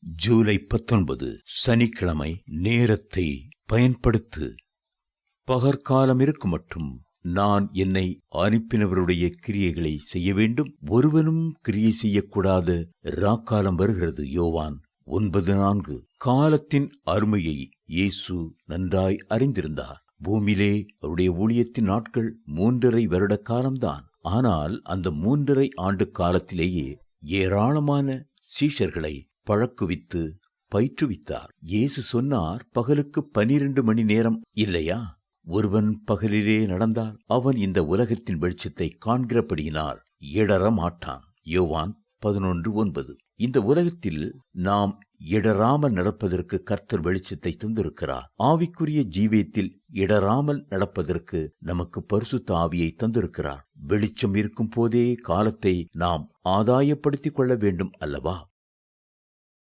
ஜூலை 19 சனிக்கிழமை. நேரத்தை பயன்படுத்து. பகற்காலம் இருக்கும் மற்றும் நான் என்னை அனுப்பினவருடைய கிரியைகளை செய்ய வேண்டும். ஒருவனும் கிரியை செய்யக்கூடாத ராக்காலம் வருகிறது. யோவான் 9:4. காலத்தின் அருமையை இயேசு நன்றாய் அறிந்திருந்தார். பூமியிலே அவருடைய ஊழியத்தின் நாட்கள் 3.5 வருட காலம்தான். ஆனால் அந்த 3.5 ஆண்டு காலத்திலேயே ஏராளமான சீஷர்களை பழக்குவித்து பயிற்றுவித்தார். இயேசு சொன்னார், பகலுக்கு 12 மணி நேரம் இல்லையா? ஒருவன் பகலிலே நடந்தால் அவன் இந்த உலகத்தின் வெளிச்சத்தை காண்கிறபடியினால் இடற மாட்டான். யோவான் 11:9. இந்த உலகத்தில் நாம் இடராமல் நடப்பதற்கு கர்த்தர் வெளிச்சத்தை தந்திருக்கிறார். ஆவிக்குரிய ஜீவியத்தில் இடராமல் நடப்பதற்கு நமக்கு பரிசுத்த ஆவியை தந்திருக்கிறார். வெளிச்சம் இருக்கும் போதே காலத்தை நாம் ஆதாயப்படுத்திக் கொள்ள வேண்டும் அல்லவா?